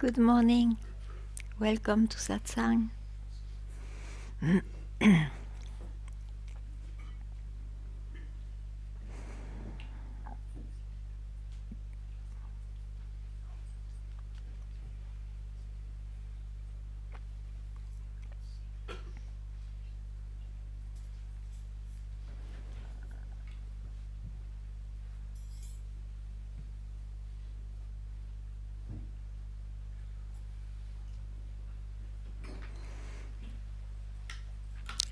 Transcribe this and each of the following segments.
Good morning. Welcome to Satsang.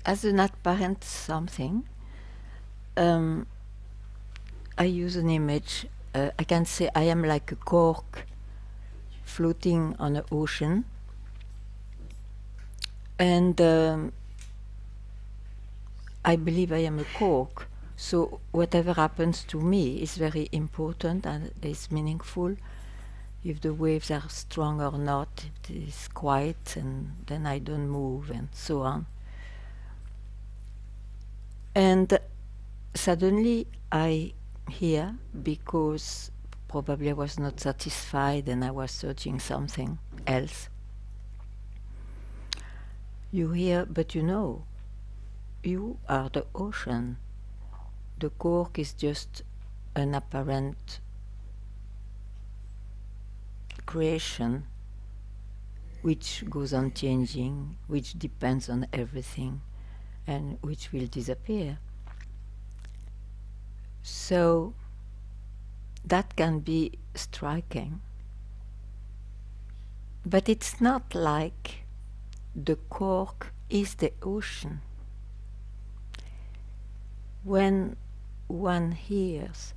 As an apparent something, I use an image. I can say I am like a cork floating on an ocean. And I believe I am a cork. So whatever happens to me is very important and is meaningful. If the waves are strong or not, it is quiet, and then I don't move, and so on. And suddenly I hear, because probably I was not satisfied and I was searching something else. You hear, but you know, you are the ocean. The cork is just an apparent creation which goes on changing, which depends on everything, and which will disappear. So that can be striking. But it's not like the cork is the ocean. When one hears,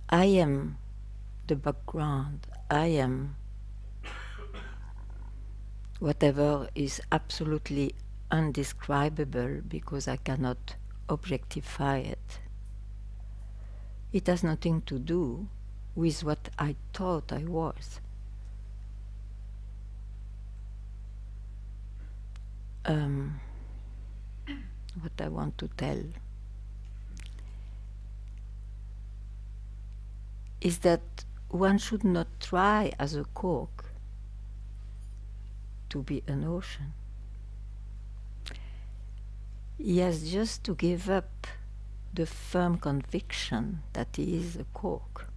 I am the background, I am whatever is absolutely undescribable because I cannot objectify it. It has nothing to do with what I thought I was. What I want to tell is that one should not try as a cork to be an ocean. He has just to give up the firm conviction that he is a cork.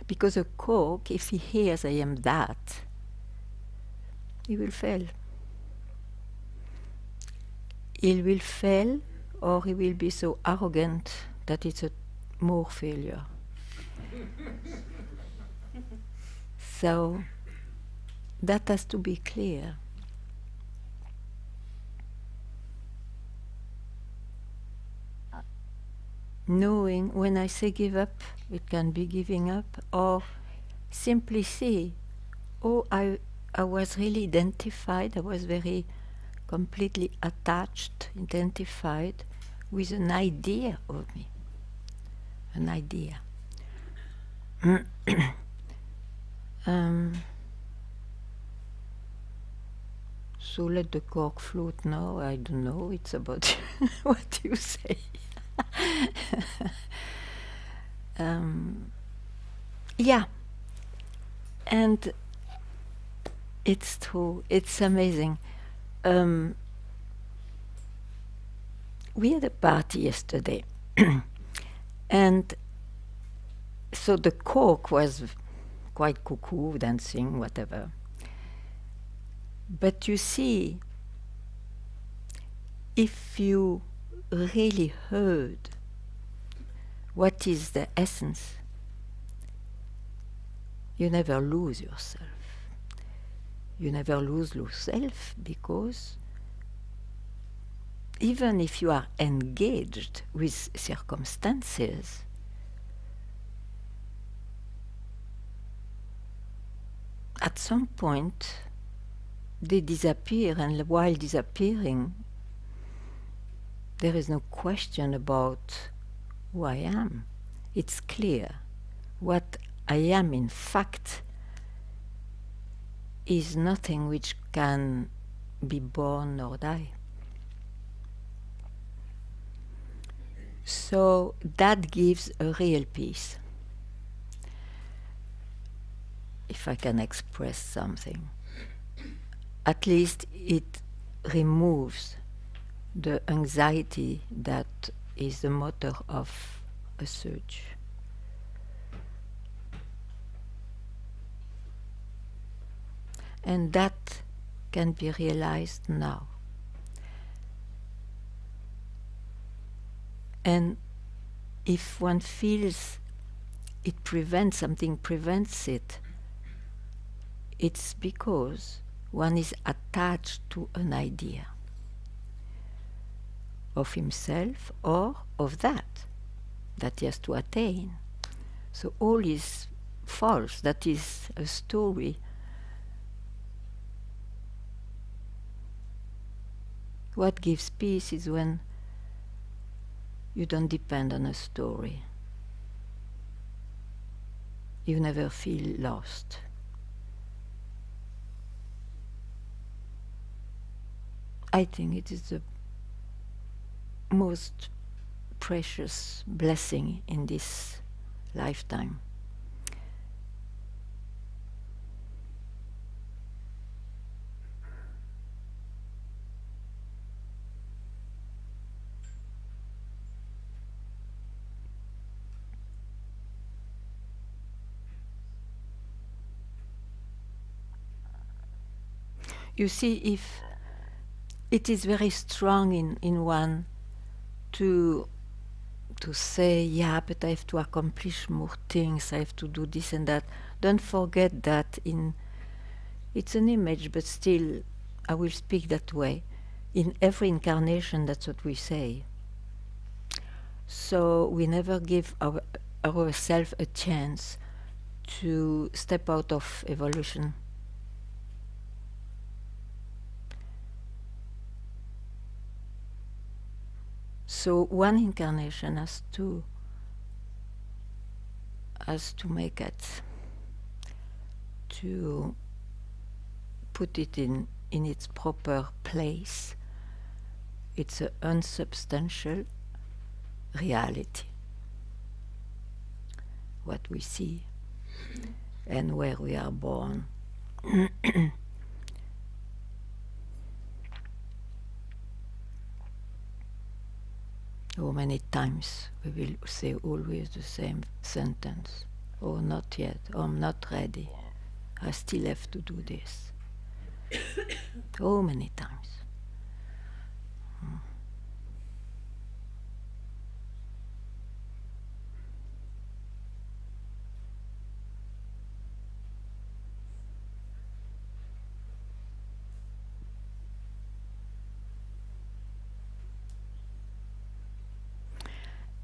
Because a cork, if he hears I am that, he will fail. He will fail, or he will be so arrogant that it's a more failure. So that has to be clear. Knowing, when I say give up, it can be giving up, or simply say, oh, I was really identified, I was very completely attached, identified with an idea of me. An idea. So let the cork float now, I don't know, it's about what you say. Yeah, and it's true, it's amazing. We had a party yesterday, and so the cork was quite cuckoo, dancing, whatever. But you see, if you really heard what is the essence, you never lose yourself. You never lose yourself because even if you are engaged with circumstances, at some point they disappear, and while disappearing, there is no question about who I am. It's clear. What I am, in fact, is nothing which can be born or die. So that gives a real peace. if I can express something, at least it removes the anxiety that is the motor of a search. And that can be realized now. And if one feels it prevents, something prevents it, it's because one is attached to an idea of himself or of that he has to attain. So all is false, that is a story. What gives peace is when you don't depend on a story. You never feel lost. I think it is the most precious blessing in this lifetime. You see, if it is very strong in one to say, yeah, but I have to accomplish more things, I have to do this and that. Don't forget that it's an image, but still, I will speak that way. In every incarnation, that's what we say. So we never give ourselves a chance to step out of evolution. So one incarnation has to make it, to put it in its proper place. It's an unsubstantial reality, what we see and where we are born. How many times we will say always the same sentence? Oh, not yet. Oh, I'm not ready. I still have to do this. How many times?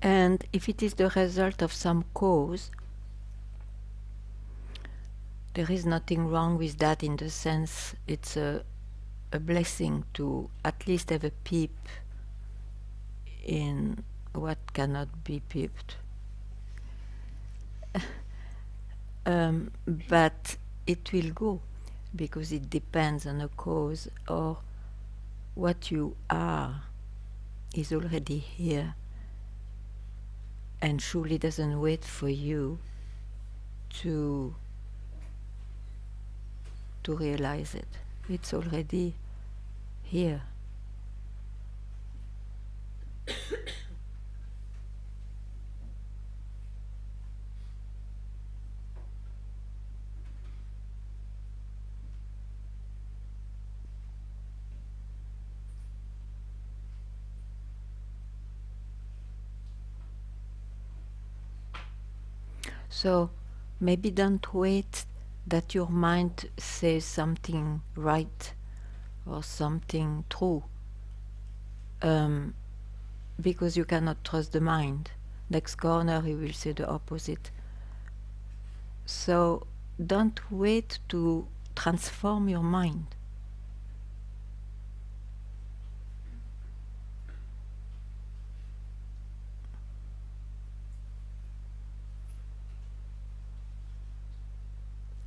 And if it is the result of some cause, there is nothing wrong with that, in the sense it's a blessing to at least have a peep in what cannot be peeped. But it will go, because it depends on a cause, or what you are is already here and surely doesn't wait for you to realize it. It's already here. So maybe don't wait that your mind says something right or something true, because you cannot trust the mind. Next corner he will say the opposite. So don't wait to transform your mind.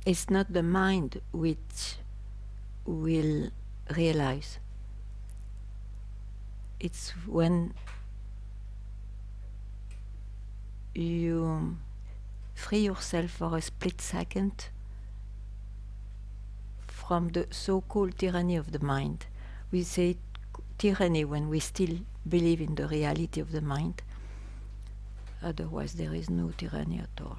It's not the mind which will realize. It's when you free yourself for a split second from the so-called tyranny of the mind. We say tyranny when we still believe in the reality of the mind. Otherwise, there is no tyranny at all.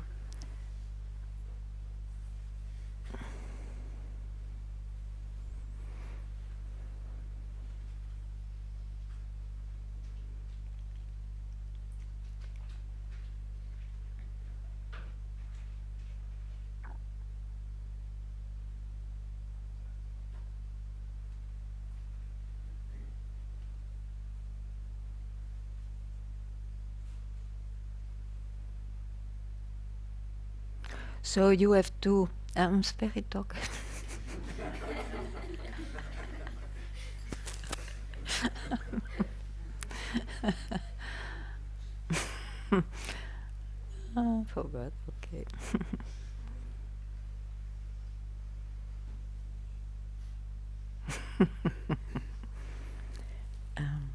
So you have to. I'm very talkative. I forgot. Okay. um,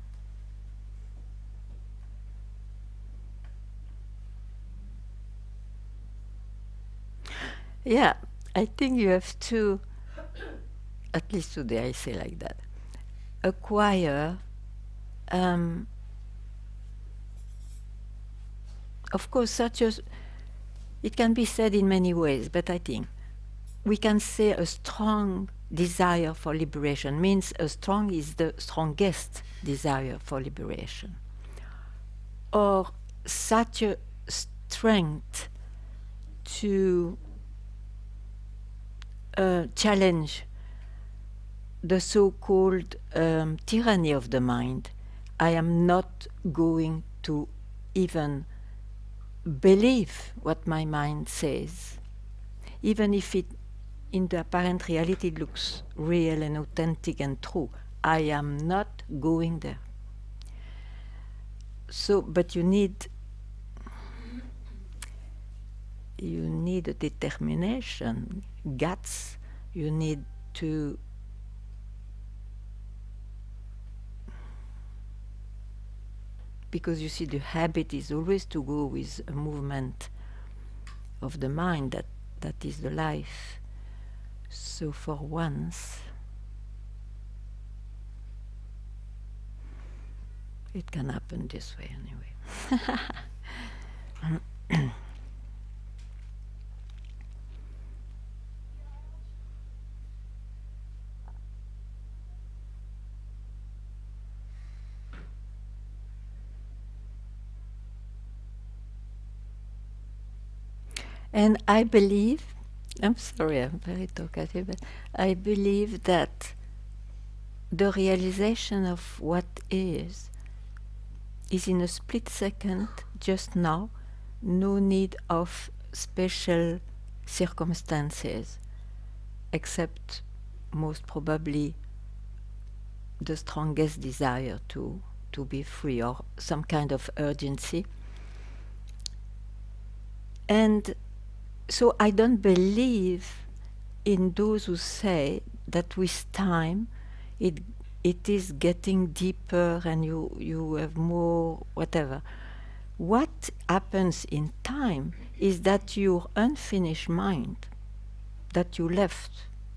yeah, I think you have to. At least today, I say like that. Acquire. Of course, such as it can be said in many ways, but I think we can say a strong desire for liberation means a strong is the strongest desire for liberation, or such a strength to challenge the so-called tyranny of the mind. I am not going to even believe what my mind says, even if it in the apparent reality looks real and authentic and true. I am not going there. So, but you need a determination, guts. You need to because you see the habit is always to go with a movement of the mind that is the life. So for once it can happen this way anyway. And I believe, I'm sorry, I'm very talkative, but I believe that the realization of what is in a split second, just now, no need of special circumstances, except most probably the strongest desire to be free or some kind of urgency. And so I don't believe in those who say that with time it is getting deeper and you have more whatever. What happens in time is that your unfinished mind that you left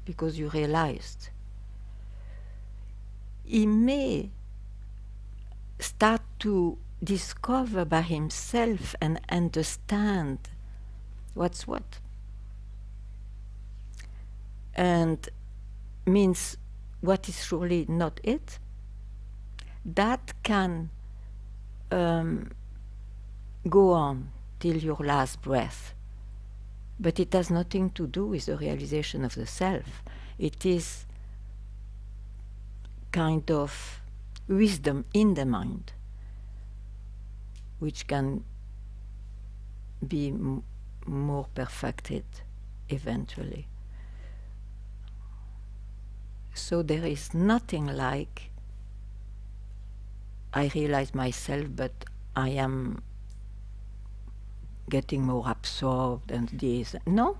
because you realized, he may start to discover by himself and understand what's what. And means what is surely not it. That can go on till your last breath. But it has nothing to do with the realization of the self. It is kind of wisdom in the mind, which can be more perfected eventually. So there is nothing like I realize myself, but I am getting more absorbed and this. No.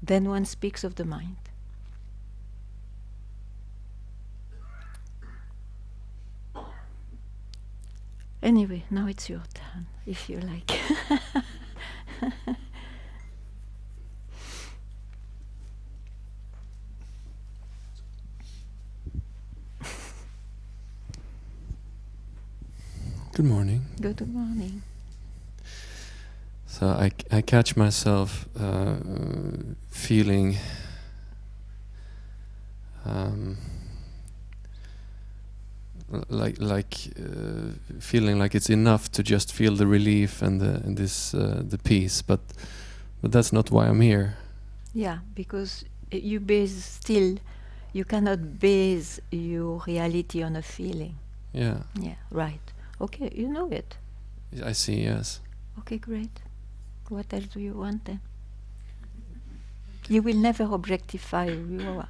Then one speaks of the mind. Anyway, now it's your turn, if you like. Good morning. Good morning. So I catch myself feeling feeling like it's enough to just feel the relief and the peace, but that's not why I'm here. Yeah, because you base still, you cannot base your reality on a feeling. Yeah, Yeah, right. Okay, you know it. I see. Yes. Okay, great. What else do you want then? You will never objectify who you are.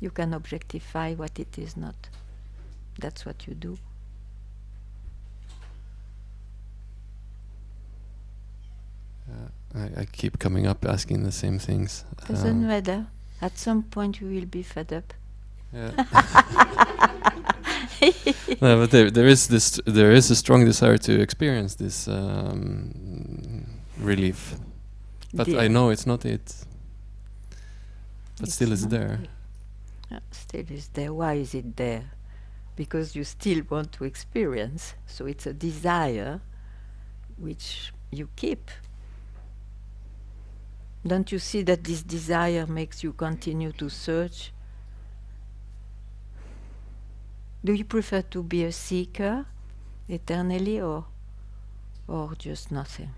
You can objectify what it is not. That's what you do. I keep coming up asking the same things. Doesn't matter. At some point you will be fed up. Yeah. No, but there is a strong desire to experience this relief, but I know it's not it. But still, it's there. Still is there. Why is it there? Because you still want to experience. So it's a desire which you keep. Don't you see that this desire makes you continue to search? Do you prefer to be a seeker eternally or just nothing?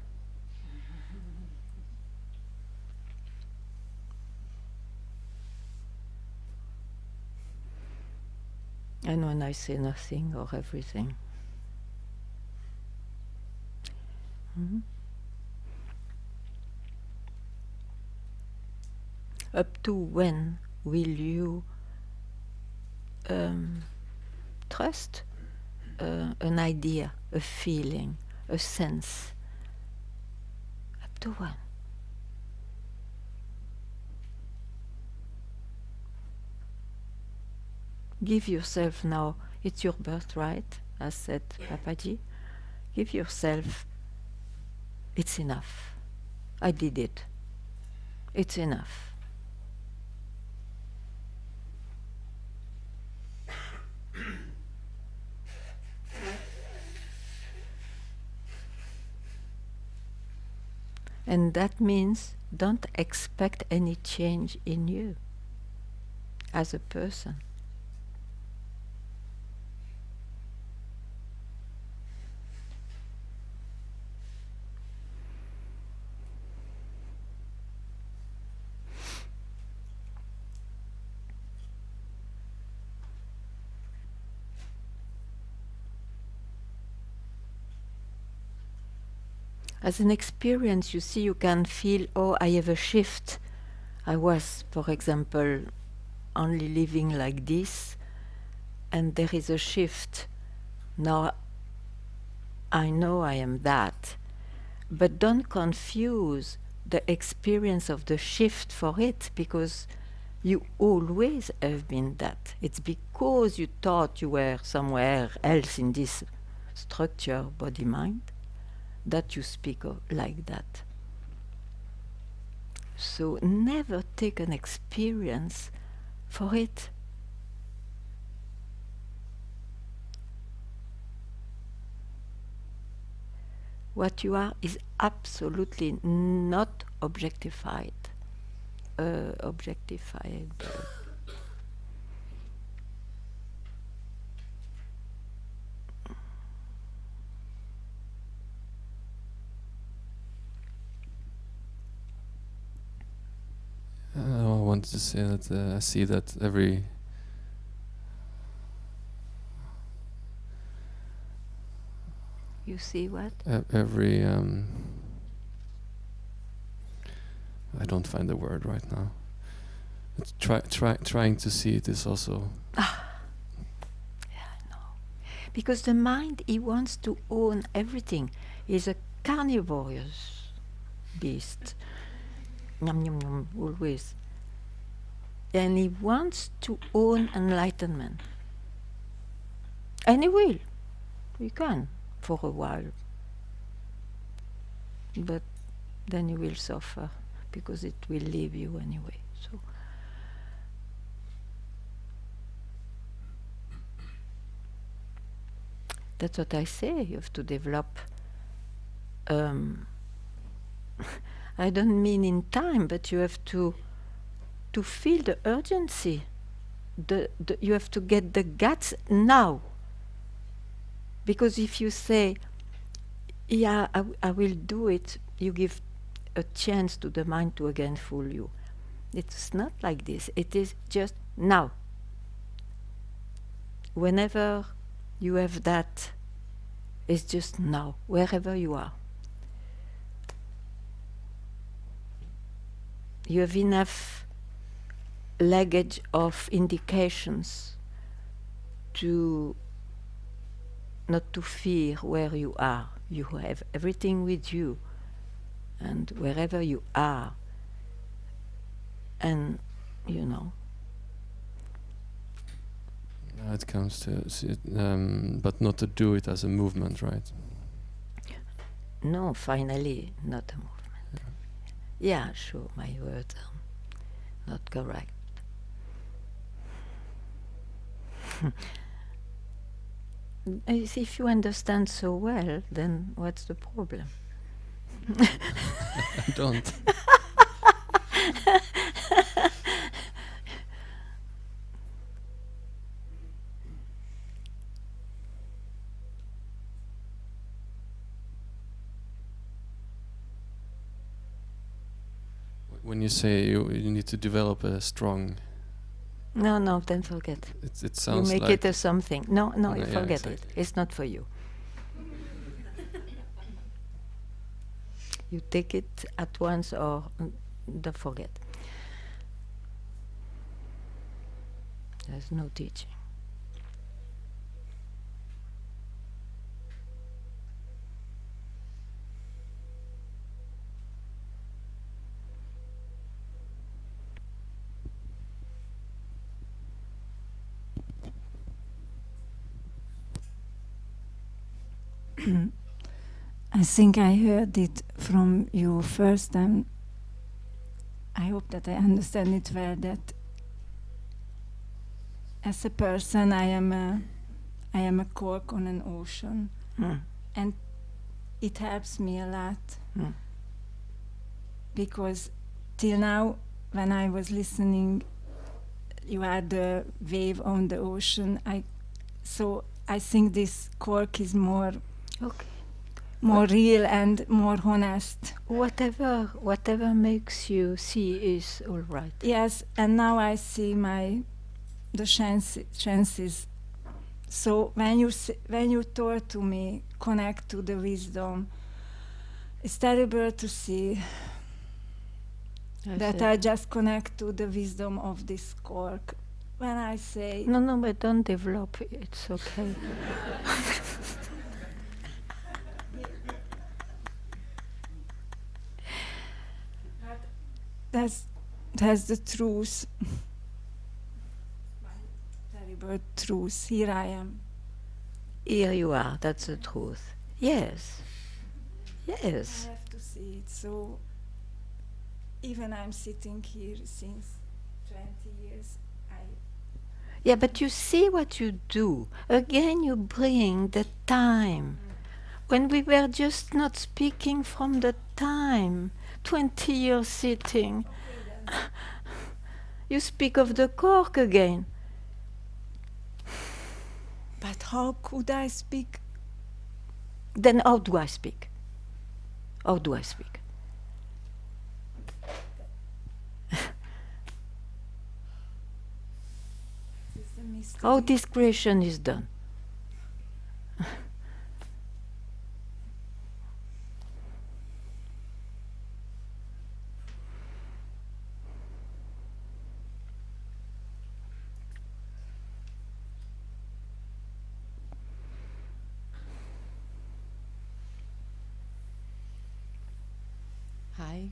And when I say nothing or everything. Mm-hmm. Up to when will you trust an idea, a feeling, a sense? Up to when? Give yourself now, it's your birthright, as said Papaji. Give yourself, it's enough. I did it. It's enough. And that means don't expect any change in you as a person. As an experience, you see, you can feel, oh, I have a shift. I was, for example, only living like this, and there is a shift. Now I know I am that. But don't confuse the experience of the shift for it, because you always have been that. It's because you thought you were somewhere else in this structure, body-mind, that you speak like that. So never take an experience for it. What you are is absolutely not objectified. Objectified. I wanted to say that I see that every You see what? every I don't find the word right now. It's trying to see it is also. Yeah, I know. Because the mind, he wants to own everything. He's a carnivorous beast. Yum, yum, yum, always. And he wants to own enlightenment. And he will. He can, for a while. But then you will suffer, because it will leave you anyway. So That's what I say. You have to develop. I don't mean in time, but you have to feel the urgency. You have to get the guts now. Because if you say, yeah, I will do it, you give a chance to the mind to again fool you. It's not like this. It is just now. Whenever you have that, it's just now, wherever you are. You have enough luggage of indications to not to fear where you are. You have everything with you, and wherever you are, and you know. It comes to, but not to do it as a movement, right? No, finally, not a movement. Yeah, sure, my words are not correct. If you understand so well, then what's the problem? I don't. When you say you need to develop a strong... No, don't forget. It sounds you make like it a something. No, yeah, forget exactly. it. It's not for you. You take it at once or don't forget. There's no teaching. I think I heard it from you first, and I hope that I understand it well, that as a person I am a cork on an ocean, and it helps me a lot, because till now when I was listening, you are the wave on the ocean, so I think this cork is more real and more honest. Whatever makes you see is all right. Yes, and now I see the chances. So when you told to me, connect to the wisdom, it's terrible to see that I just connect to the wisdom of this cork. When I say... No, but don't develop. It's okay. That's the truth. Terrible truth. Here I am. Here you are. That's the truth. Yes. I have to see it. So even I'm sitting here since 20 years. Yeah, but you see what you do. Again, you bring the time. When we were just not speaking from the time, 20 years sitting, you speak of the cork again. But how could I speak? Then how do I speak? How do I speak? How this creation is done. Hi.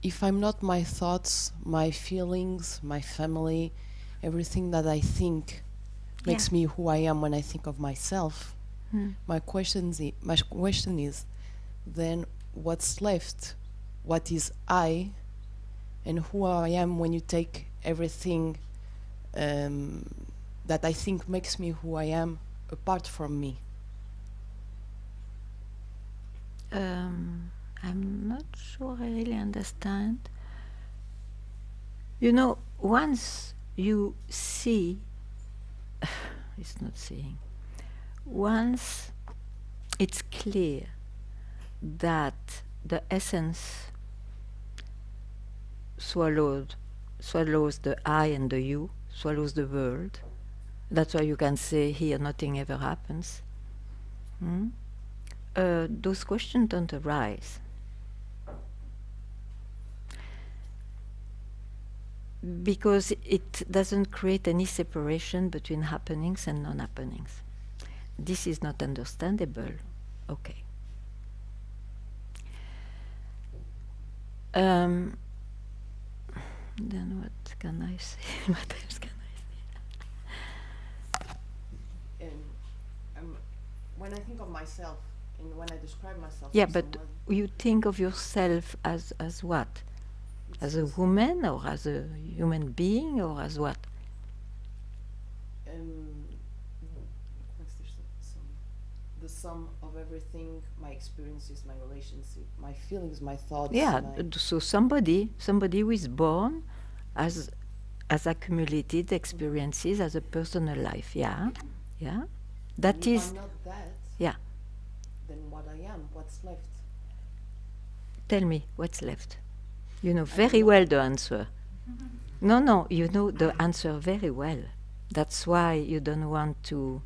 If I'm not my thoughts, my feelings, my family, everything that I think makes me who I am when I think of myself, my question is, then what's left? What is I, and who I am when you take everything that that I think makes me who I am apart from me? I'm not sure I really understand. You know, once you see, it's not seeing, once it's clear that the essence swallows the I and the you, swallows the world. That's why you can say here nothing ever happens. Those questions don't arise. Because it doesn't create any separation between happenings and non-happenings. This is not understandable. Okay. Then what can I say? What else can I say? When I think of myself and when I describe myself, Yeah, but you think of yourself as what? As a woman, or as a human being, or as what? The sum of everything, my experiences, my relationship, my feelings, my thoughts. Yeah, so somebody who is born as accumulated experiences as a personal life. Yeah, yeah. That if is. I'm not that. Yeah. Then what I am? What's left? Tell me what's left. You know very well the answer. No, you know the answer very well. That's why you don't want to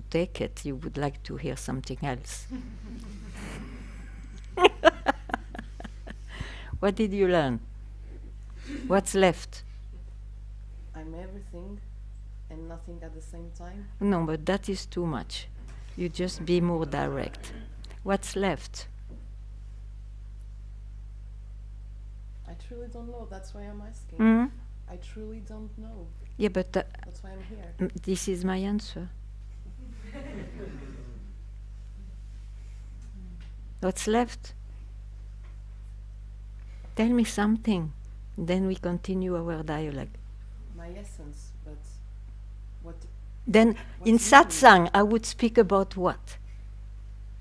take it. You would like to hear something else. What did you learn? What's left? I'm everything and nothing at the same time. No, but that is too much. You just be more direct. What's left? I truly don't know. That's why I'm asking. Mm? I truly don't know. Yeah, but that's why I'm here. This is my answer. What's left? Tell me something. Then we continue our dialogue. My essence, but what? Then in satsang, I would speak about what?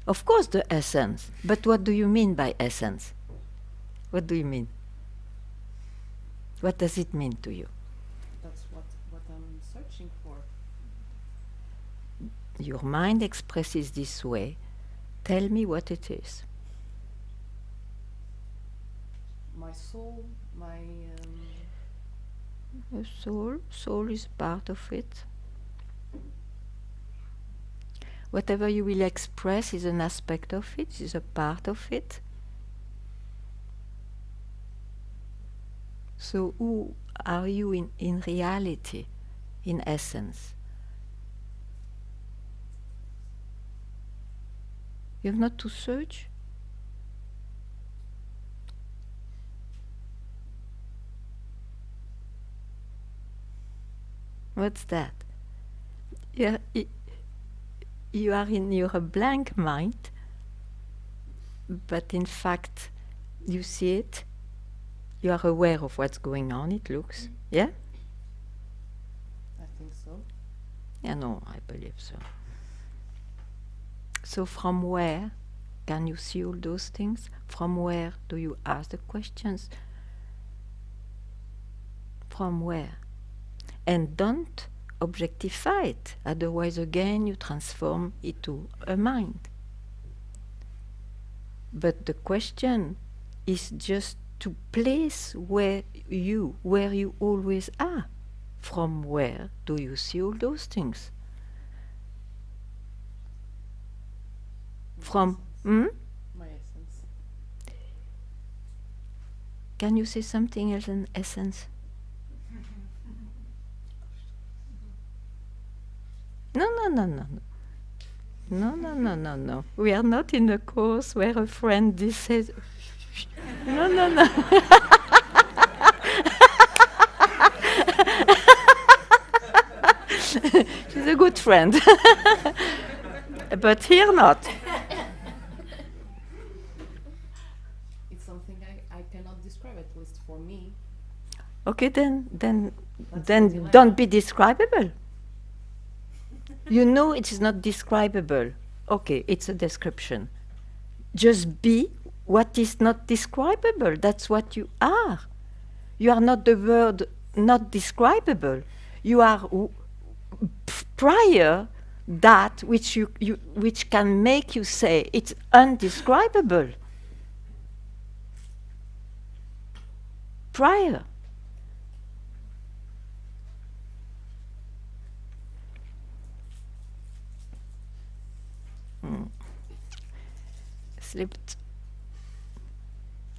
Of course, the essence. But what do you mean by essence? What do you mean? What does it mean to you? That's what I'm searching for. Your mind expresses this way. Tell me what it is. My soul, my... Soul is part of it. Whatever you will express is an aspect of it, is a part of it. So who are you in reality, in essence? You have not to search. What's that? Yeah, you are in your blank mind, but in fact, you see it. You are aware of what's going on, it looks. Yeah? I think so. Yeah, no, I believe so. So from where can you see all those things? From where do you ask the questions? From where? And don't objectify it, otherwise again you transform it to a mind. But the question is just to place where you always are. From where do you see all those things? From my essence. Can you say something else than essence? No. No. We are not in a course where a friend says, no. She's a good friend. But here not. It's something I cannot describe, at least for me. Okay, then don't be describable. You know it is not describable. Okay, it's a description. Just be what is not describable. That's what you are. You are not the word not describable. You are prior that which which can make you say it's undescribable. Prior. Slipped.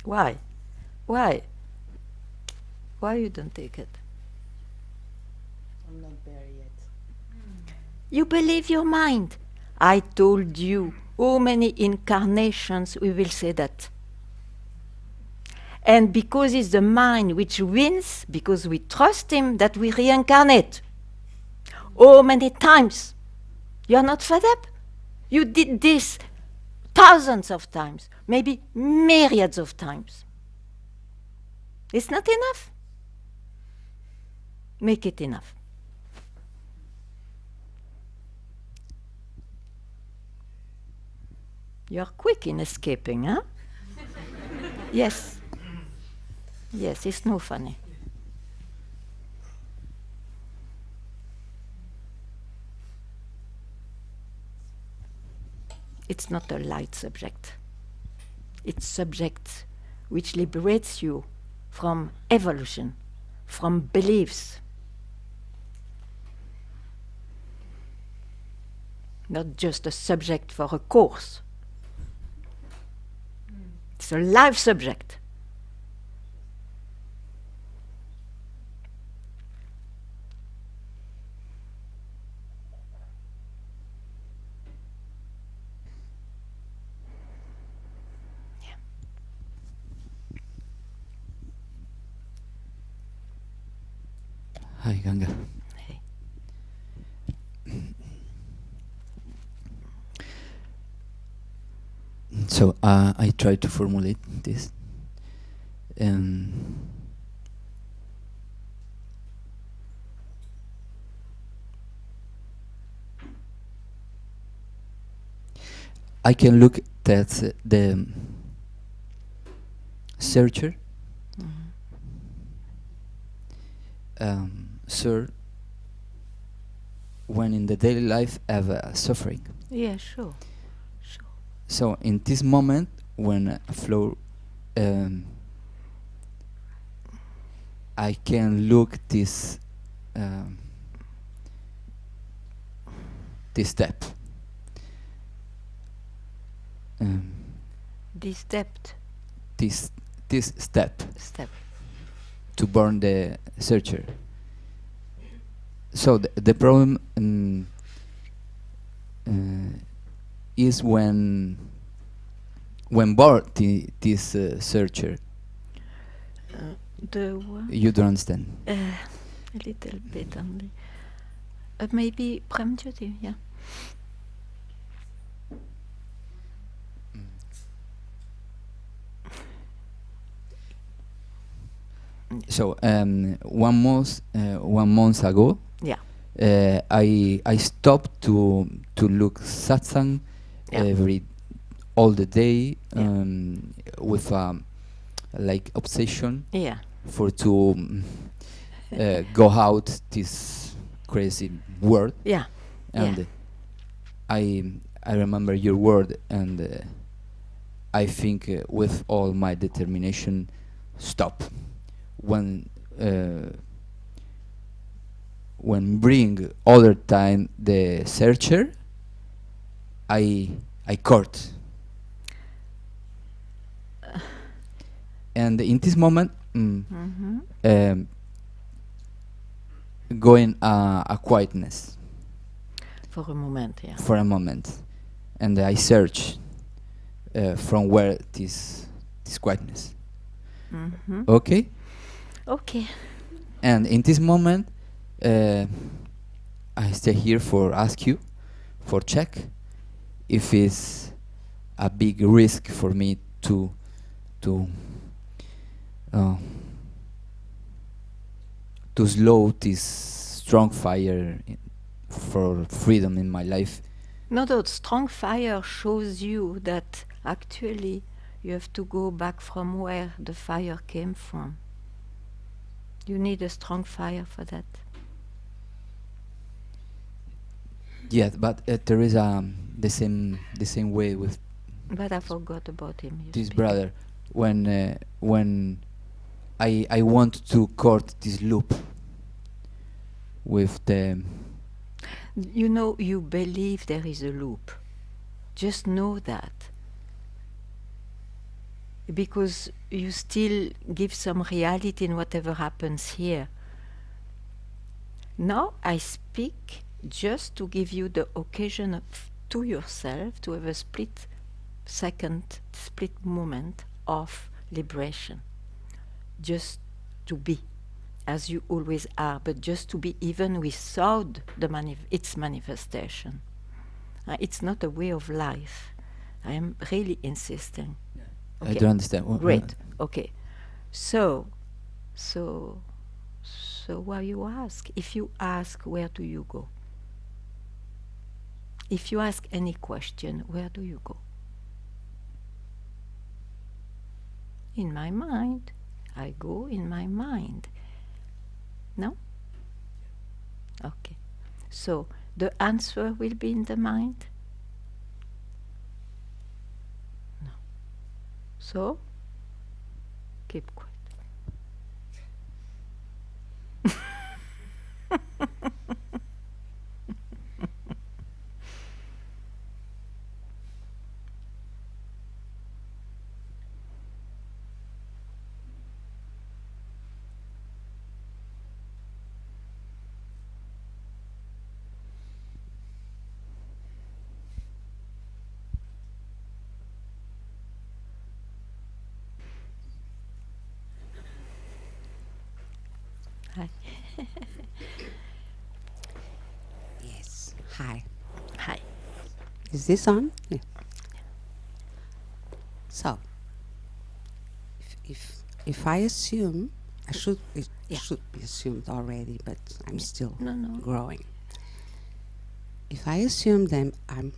Why? Why? Why you don't take it? I'm not there yet. You believe your mind. I told you how many incarnations we will say that. And because it's the mind which wins, because we trust him, that we reincarnate. Oh, many times. You're not fed up? You did this thousands of times, maybe myriads of times. It's not enough. Make it enough. You're quick in escaping, huh? Yes. Yes, it's no funny. It's not a light subject. It's subject which liberates you from evolution, from beliefs. Not just a subject for a course. It's a life subject. Hi, Ganga. Hey. So I try to formulate this. I can look at the searcher. Sir, when in the daily life have suffering. Yeah, sure. So in this moment, when flow, I can look this this step. This depth This step step. to burn the searcher. So the problem is when born this searcher. The one? You don't understand. A little bit only. Maybe Prem-Jyoti, yeah. So 1 month ago, Yeah. I stopped to look satsang Yeah. all the day Yeah. with like obsession Yeah. for to go out this crazy world. Yeah. And Yeah. I remember your word, and I think with all my determination, stop. When bring other time the searcher, I caught. And in this moment, going a quietness For a moment, yeah. for a moment, and I search from where this quietness. Okay. Okay. And in this moment, I stay here for ask you, for check if it's a big risk for me to slow this strong fire for freedom in my life. No, the strong fire shows you that actually you have to go back from where the fire came from. You need a strong fire for that. Yeah, but there is the same way with But I forgot about him. you this speak. brother when I want to cut this loop with the You know, you believe there is a loop. Just know that. Because you still give some reality in whatever happens here. Now I speak just to give you the occasion to yourself to have a split moment of liberation. Just to be as you always are, but just to be even without its manifestation. It's not a way of life. I am really insisting. I don't understand. Great. Okay. So why you ask? If you ask, where do you go? If you ask any question, where do you go? In my mind. I go in my mind. No? Okay. So the answer will be in the mind? No. So keep quiet. Hi. Yes. Hi. Hi. Is this on? Yeah. So, if I assume, it Yeah. should be assumed already, but I'm still No. growing. If I assume that I'm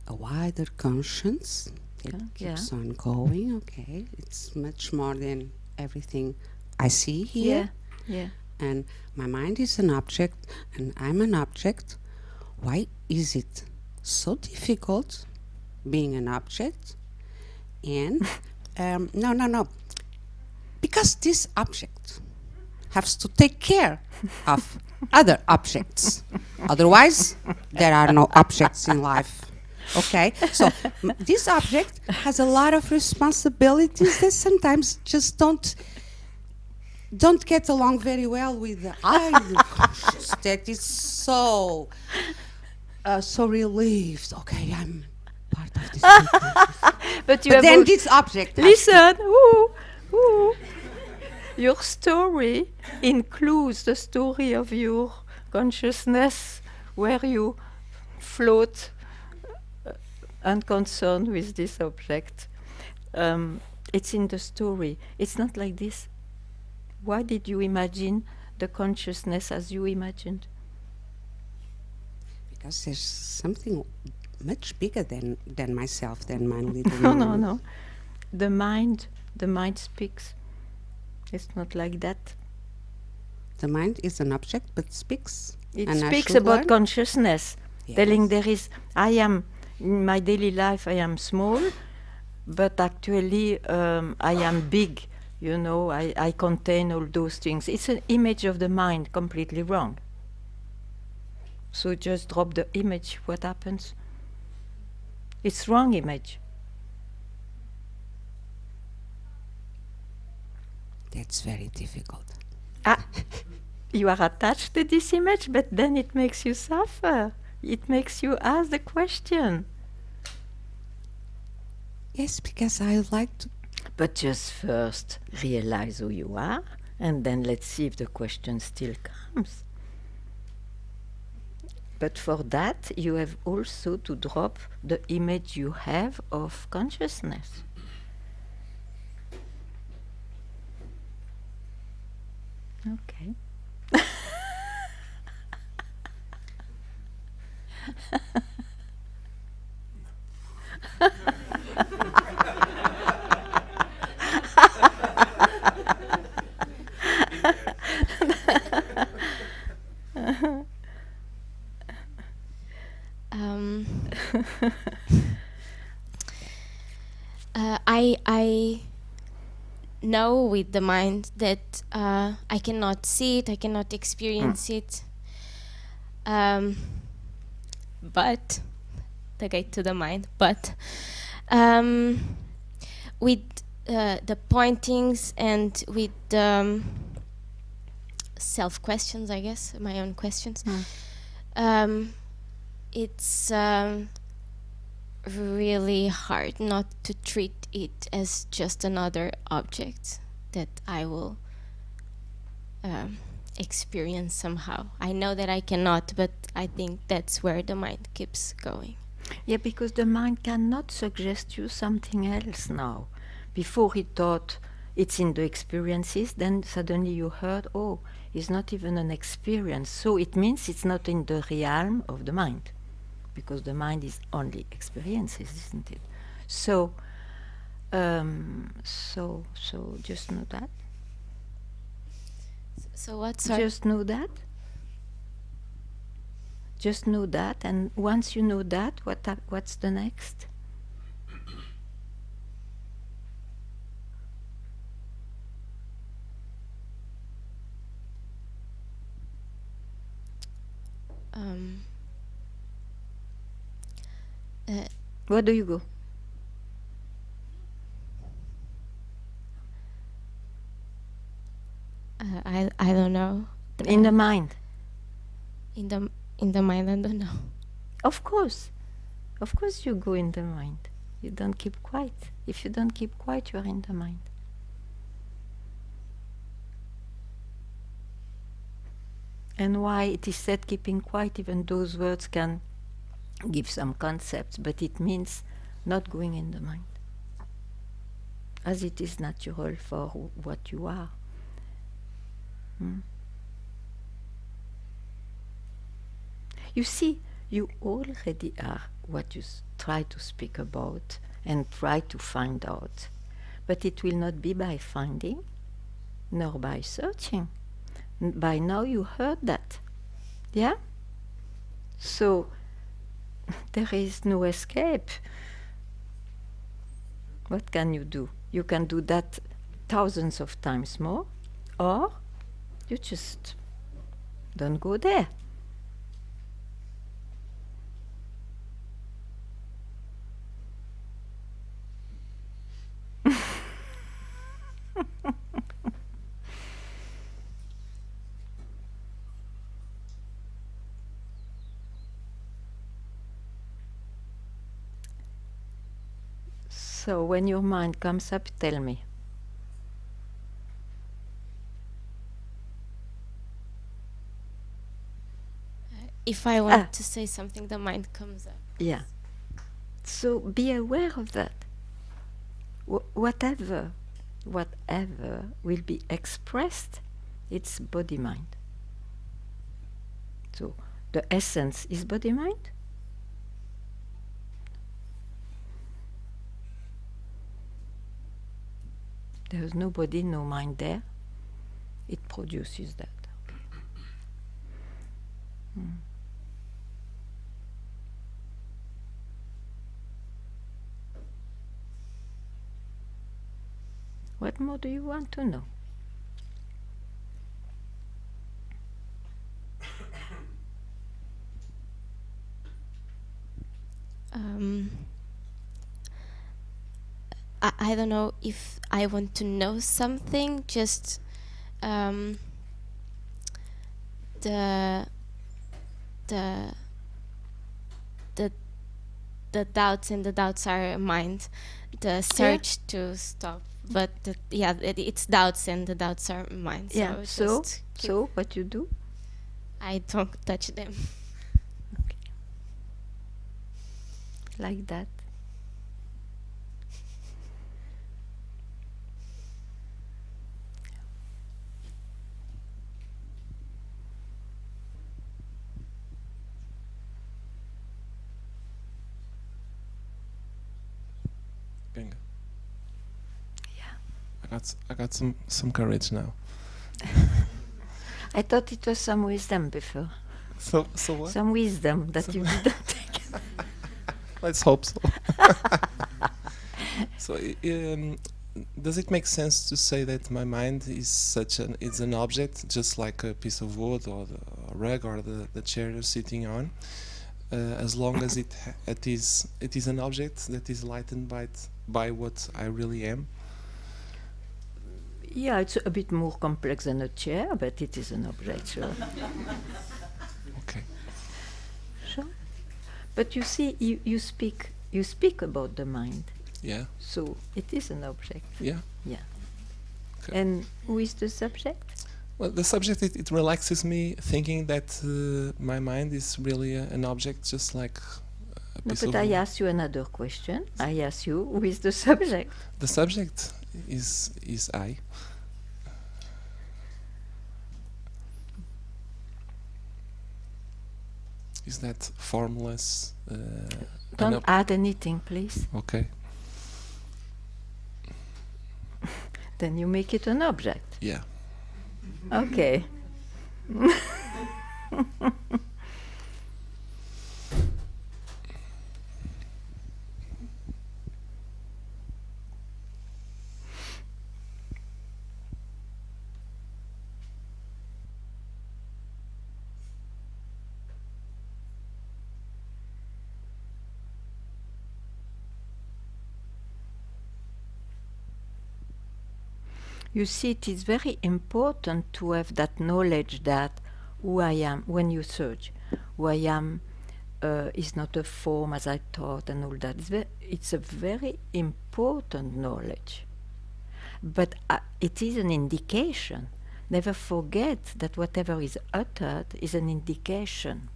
a wider conscience, it keeps on going. Okay, it's much more than everything I see here. Yeah. And my mind is an object, and I'm an object. Why is it so difficult being an object? And no. Because this object has to take care of other objects. Otherwise, there are no objects in life. Okay? So this object has a lot of responsibilities that sometimes just don't get along very well with the idle conscious that is so relieved. Okay, I'm part of this. But But then this object. Listen. Ooh. Your story includes the story of your consciousness where you float unconcerned with this object. It's in the story. It's not like this. Why did you imagine the consciousness as you imagined? Because there's something much bigger than myself, than my little mind. No. The mind speaks. It's not like that. The mind is an object but speaks. It and speaks about consciousness, telling I am, in my daily life I am small, but actually I am big, I contain all those things. It's an image of the mind, completely wrong. So just drop the image, what happens? It's wrong image. That's very difficult. You are attached to this image, but then it makes you suffer. It makes you ask the question. Yes, because I like to. But just first realize who you are, and then let's see if the question still comes. But for that, you have also to drop the image you have of consciousness. Okay. Um, I know with the mind that I cannot see it, I cannot experience it. But the gate to the mind. But with the pointings and with the self questions, I guess, my own questions. It's really hard not to treat it as just another object that I will experience somehow. I know that I cannot, but I think that's where the mind keeps going. Yeah, because the mind cannot suggest you something else now. Before he thought it's in the experiences, then suddenly you heard, oh, it's not even an experience. So it means it's not in the realm of the mind, because the mind is only experiences, isn't it? So, so just know that. So what? Sorry? Just know that. Just know that, and once you know that, what's the next? Where do you go? I don't know. In the mind. In the mind, I don't know. Of course you go in the mind. You don't keep quiet. If you don't keep quiet, you are in the mind. And why it is said keeping quiet, even those words can give some concepts, but it means not going in the mind, as it is natural for what you are. You see, you already are what you try to speak about and try to find out. But it will not be by finding, nor by searching. By now you heard that. Yeah? So there is no escape. What can you do? You can do that thousands of times more, or you just don't go there. So when your mind comes up, tell me. If I want to say something, the mind comes up. Yeah. So be aware of that. Whatever will be expressed, it's body-mind. So the essence is body-mind. There is no body, no mind there. It produces that. What more do you want to know? I don't know if I want to know something, just the doubts, and the doubts are mind. The search to stop, but it's doubts, and the doubts are mind. Yeah. So what you do? I don't touch them. Okay. Like that. Ganga. Yeah. I got some courage now. I thought it was some wisdom before. So what? Some wisdom that you didn't take. Let's hope so. So, does it make sense to say that my mind is is an object, just like a piece of wood or the rug or the chair you're sitting on, as long as it is an object that is lightened by what I really am? Yeah, it's a bit more complex than a chair, but it is an object, sure. Okay. Sure. But you see, you speak about the mind. Yeah. So it is an object. Yeah. Yeah. Okay. And who is the subject? Well, the subject, it relaxes me thinking that my mind is really an object, just like a No, piece but of I wood. ask you another question. I ask you, who is the subject? The subject is I. Is that formless? Don't add anything, please. Okay. Then you make it an object. Yeah. Okay. You see, it is very important to have that knowledge that who I am, when you search, who I am is not a form as I thought and all that. It's a very important knowledge. But it is an indication. Never forget that whatever is uttered is an indication.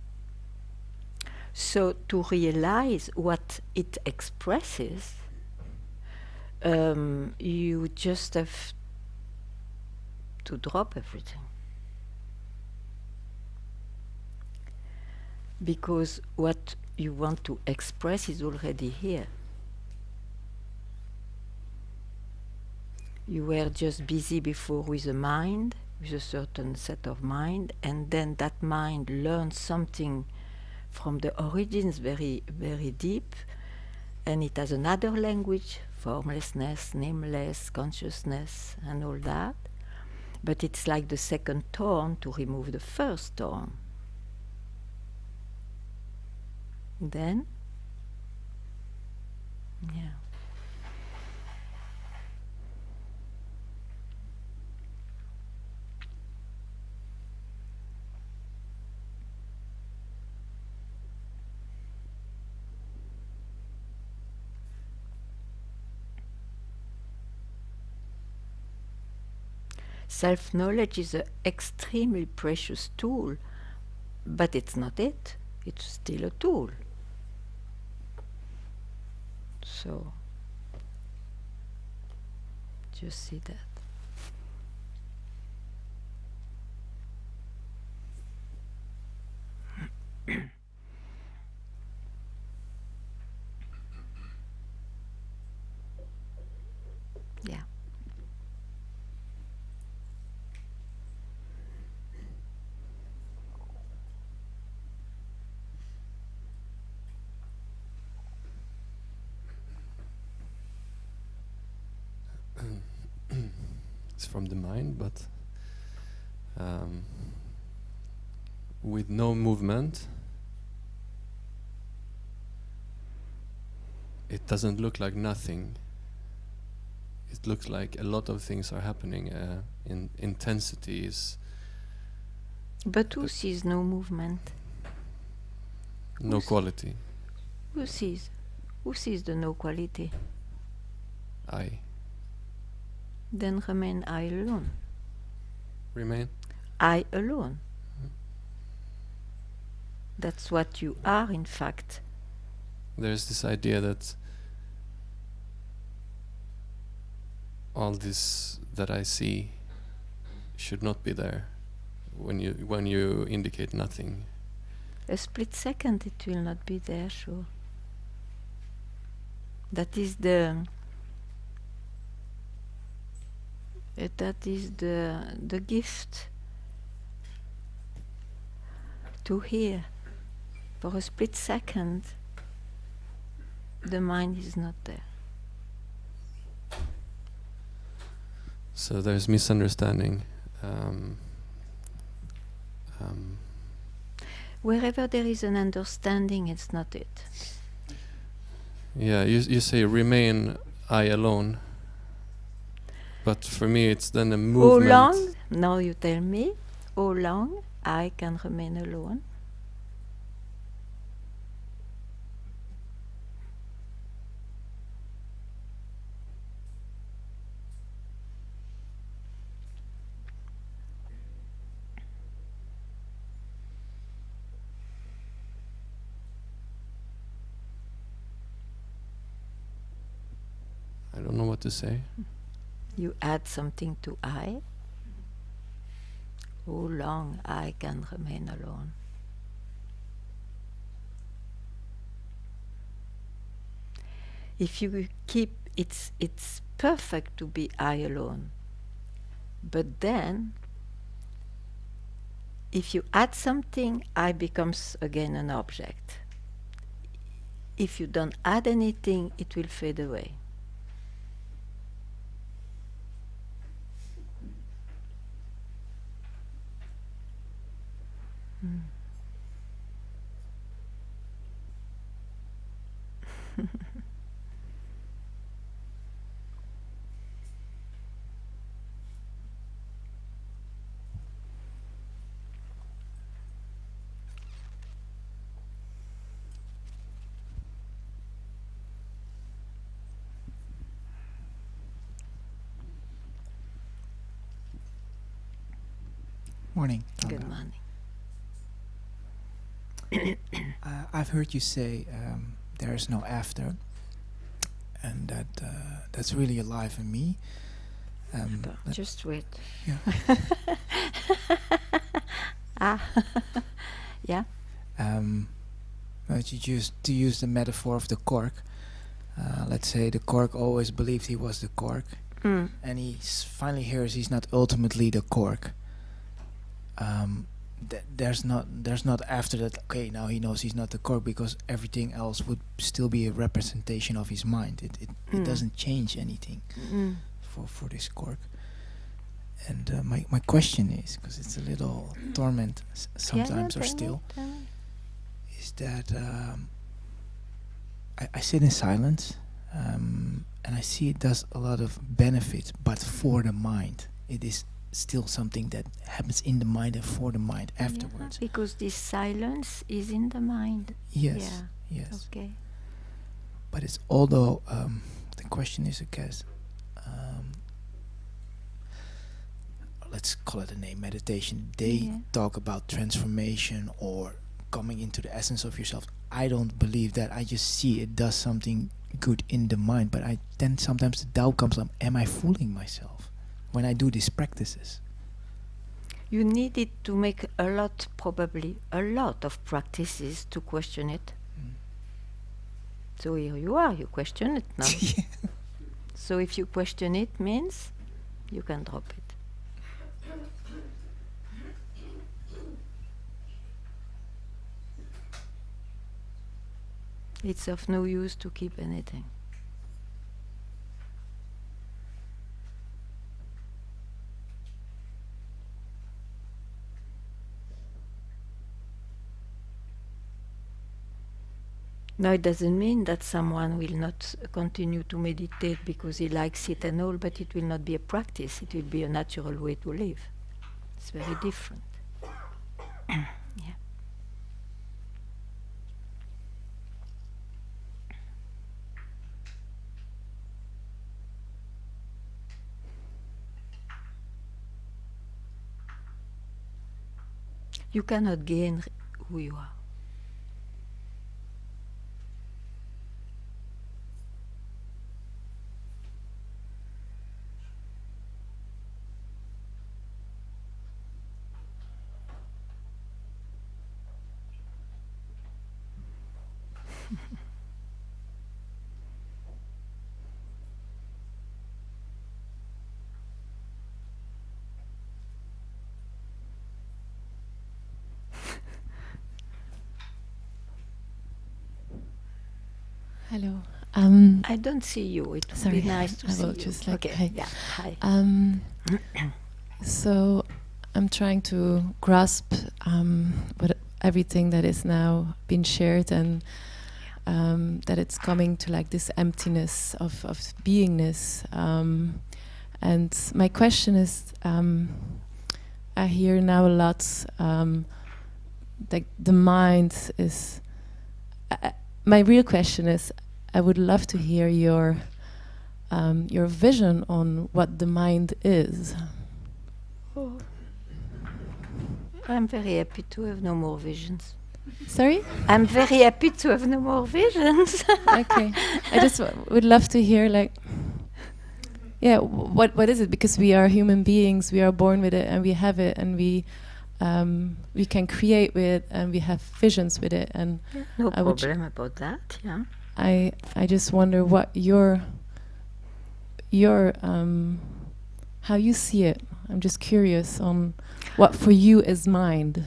So to realize what it expresses, you just have to drop everything. Because what you want to express is already here. You were just busy before with a mind, with a certain set of mind, and then that mind learns something from the origins very, very deep, and it has another language, formlessness, nameless, consciousness, and all that. But it's like the second tone to remove the first tone. Then, yeah. Self-knowledge is an extremely precious tool, but it's not it. It's still a tool. So, just see that. Yeah. It's from the mind, but with no movement, it doesn't look like nothing. It looks like a lot of things are happening. In intensity is But who sees no movement? no quality. Who sees? Who sees the no quality? I Then remain I alone. remain. I alone. That's what you are, in fact. There's this idea that all this that I see should not be there when you indicate nothing. A split second it will not be there, sure. That is the that is the gift to hear. For a split second, the mind is not there. So there's misunderstanding. Wherever there is an understanding, it's not it. Yeah, you say remain I alone, but for me it's then a movement. How long, now you tell me, how long I can remain alone? I don't know what to say. You add something to I. How long I can remain alone? If you keep, it's perfect to be I alone. But then, if you add something, I becomes again an object. If you don't add anything, it will fade away. Morning. Good morning. I've heard you say there is no after, and that's really alive in me. Just wait. Yeah. Yeah. But you just to use the metaphor of the cork. Let's say the cork always believed he was the cork, and he finally hears he's not ultimately the cork. There's not after that. Okay, now he knows he's not the cork, because everything else would still be a representation of his mind. It doesn't change anything for this cork. And my question is, because it's a little torment sometimes, or still, is that I sit in silence, and I see it does a lot of benefit, but for the mind, it is still something that happens in the mind and for the mind afterwards. Yeah, because this silence is in the mind. Yes, Yeah. yes. Okay. But it's although the question is, I guess, let's call it a name, meditation. They talk about transformation or coming into the essence of yourself. I don't believe that. I just see it does something good in the mind, but then sometimes the doubt comes up, am I fooling myself when I do these practices? You need it to make probably a lot of practices to question it. So here you are, you question it now. So if you question it, means you can drop it. It's of no use to keep anything. Now it doesn't mean that someone will not continue to meditate because he likes it and all, but it will not be a practice, it will be a natural way to live. It's very different. Yeah. You cannot gain who you are. Hello. I don't see you. It would Sorry, be nice to I see will you. just like Okay. hi. Yeah. Hi. So I'm trying to grasp what everything that is now been shared, and that it's coming to like this emptiness of beingness. And my question is, I hear now a lot like the mind is. My real question is, I would love to hear your vision on what the mind is. Oh. I'm very happy to have no more visions. Sorry? I'm very happy to have no more visions. Okay. I just would love to hear, like, yeah, what is it? Because we are human beings, we are born with it, and we have it, and we can create with it, and we have visions with it. And No problem about that. Yeah. I just wonder what your how you see it. I'm just curious on what for you is mind.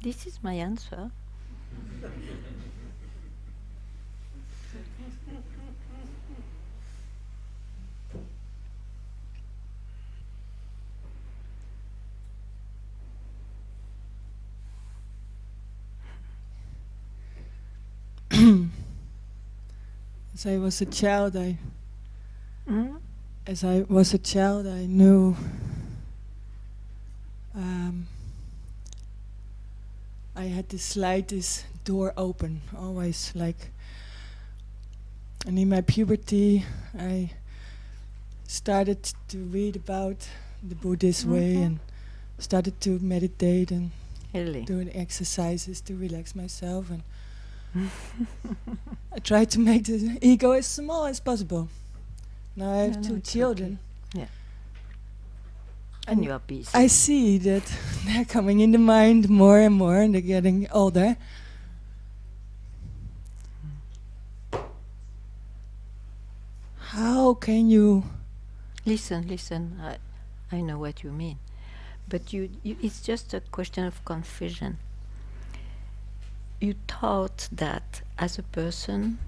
This is my answer. As I was a child, I knew I had to slide this door open, always like. And in my puberty, I started to read about the Buddhist way and started to meditate and doing exercises to relax myself. And I tried to make the ego as small as possible. Now I have two children. Okay. Yeah. And you are busy. I see that they're coming in the mind more and more, and they're getting older. How can you... Listen. I know what you mean. But it's just a question of confusion. You thought that as a person,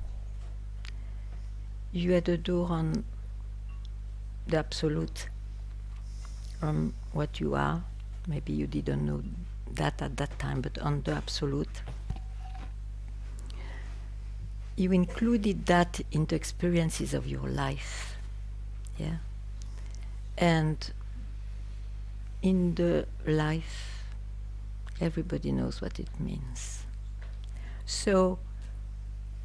you had a door on the absolute, on what you are. Maybe you didn't know that at that time, but on the absolute. You included that into experiences of your life. Yeah. And in the life, everybody knows what it means. So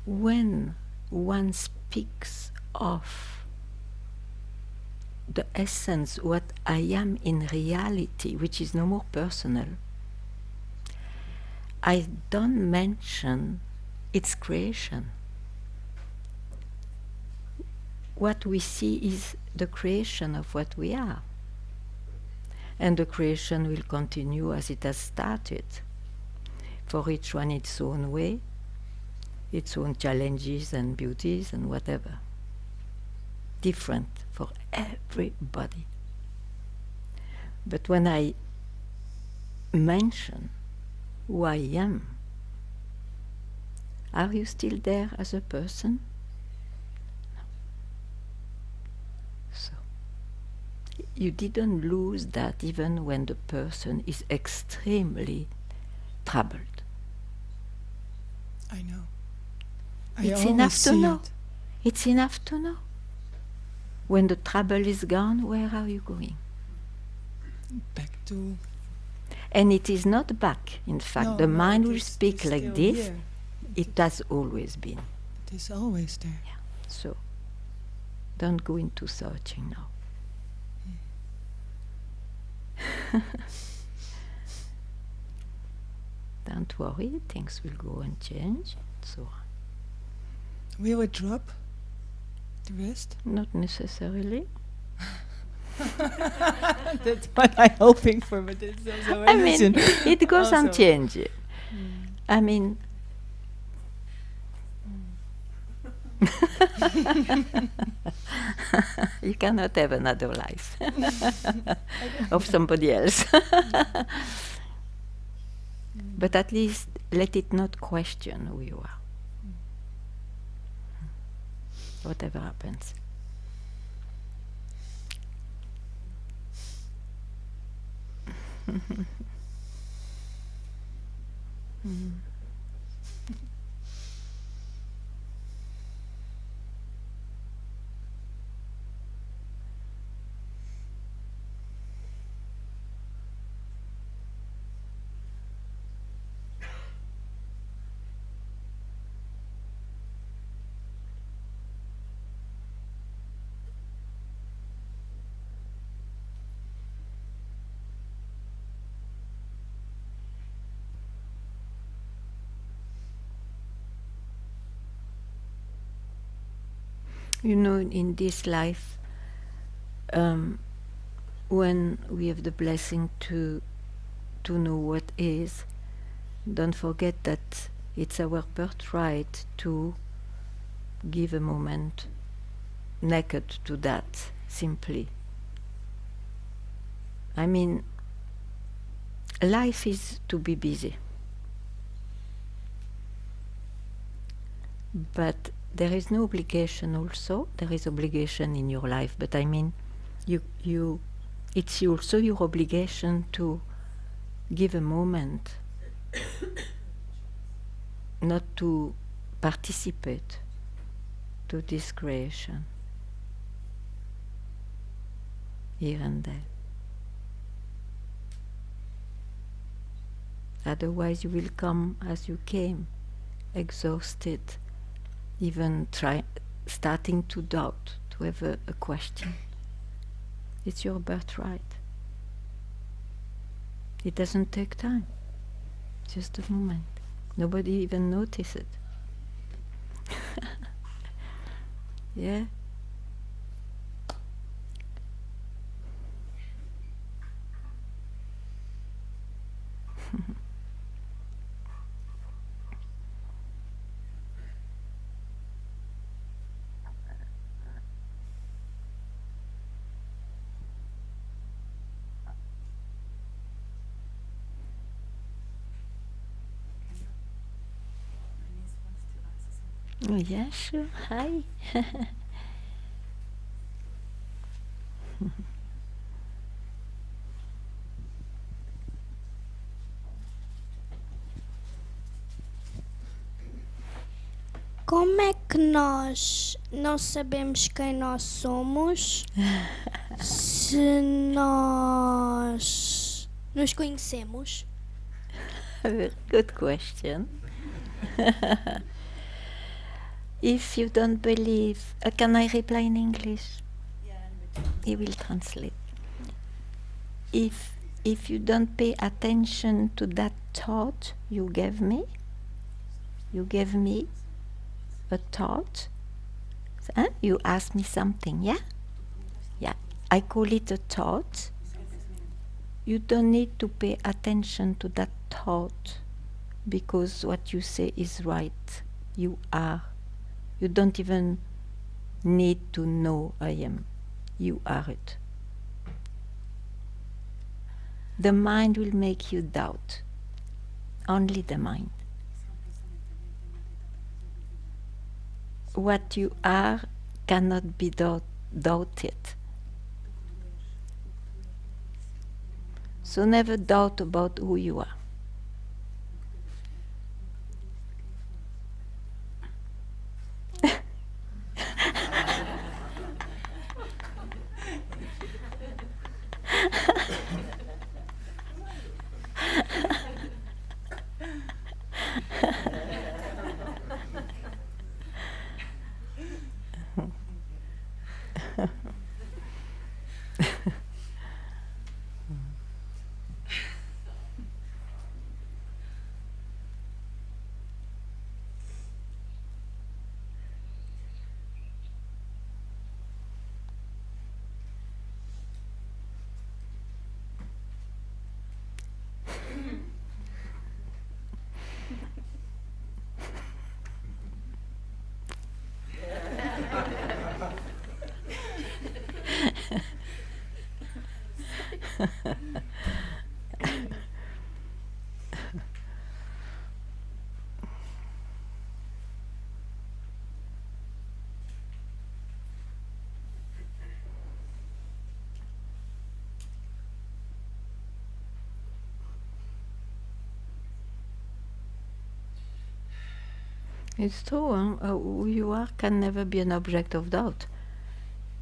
when one speaks of the essence, what I am in reality, which is no more personal, I don't mention its creation. What we see is the creation of what we are. And the creation will continue as it has started. For each one its own way, its own challenges and beauties and whatever. Different for everybody. But when I mention who I am, are you still there as a person? No. So, you didn't lose that even when the person is extremely troubled. I know. It's enough to know. It's enough to know. When the trouble is gone, where are you going? Back to... And it is not back. In fact, the mind will speak like this. Here. It has always been. It is always there. Yeah. So, don't go into searching now. Don't worry, things will go and change. So Will it drop the rest? not necessarily. That's what I'm hoping for, but it's also I mean, it goes on also. changing. I mean, you cannot have another life of somebody else. But at least let it not question who you are. Whatever happens. You know, in this life, when we have the blessing to know what is, don't forget that it's our birthright to give a moment naked to that, simply. I mean, life is to be busy. But there is no obligation also. There is obligation in your life, but I mean, it's also your obligation to give a moment, not to participate to this creation, here and there. Otherwise you will come as you came, exhausted, even starting to doubt, to have a question. It's your birthright. It doesn't take time, just a moment. Nobody even notices it. Yeah. Oh, yeah, sure. Hi. Como é que nós não sabemos quem nós somos se nós nos conhecemos? Good question. If you don't believe, can I reply in English? He will translate. If you don't pay attention to that thought you gave me a thought. You asked me something, yeah? Yeah. I call it a thought. You don't need to pay attention to that thought because what you say is right. You are. You don't even need to know I am. You are it. The mind will make you doubt. Only the mind. What you are cannot be doubted. So never doubt about who you are. It's true, huh? Who you are can never be an object of doubt.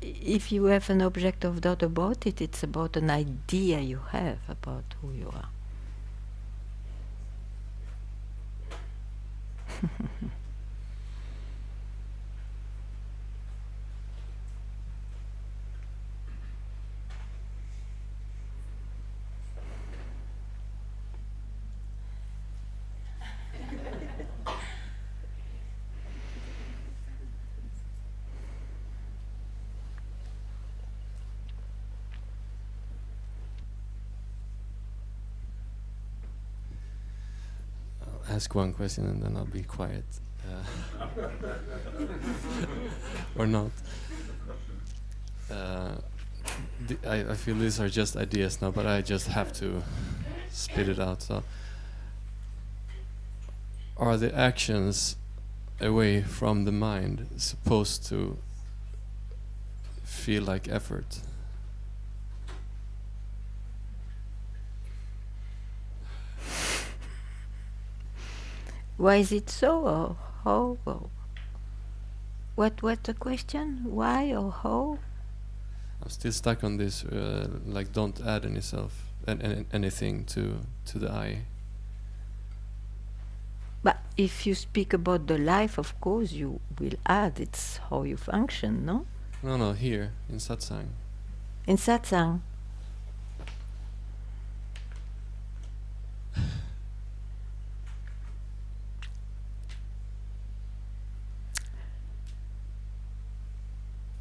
If you have an object of doubt about it, it's about an idea you have about who you are. Ask one question and then I'll be quiet. Or not. I feel these are just ideas now, but I just have to spit it out. So, are the actions away from the mind supposed to feel like effort? Why is it so, or how? Or what the question? Why or how? I'm still stuck on this. Like, don't add anything to the I. But if you speak about the life, of course you will add. It's how you function, no? No, here in Satsang. In Satsang.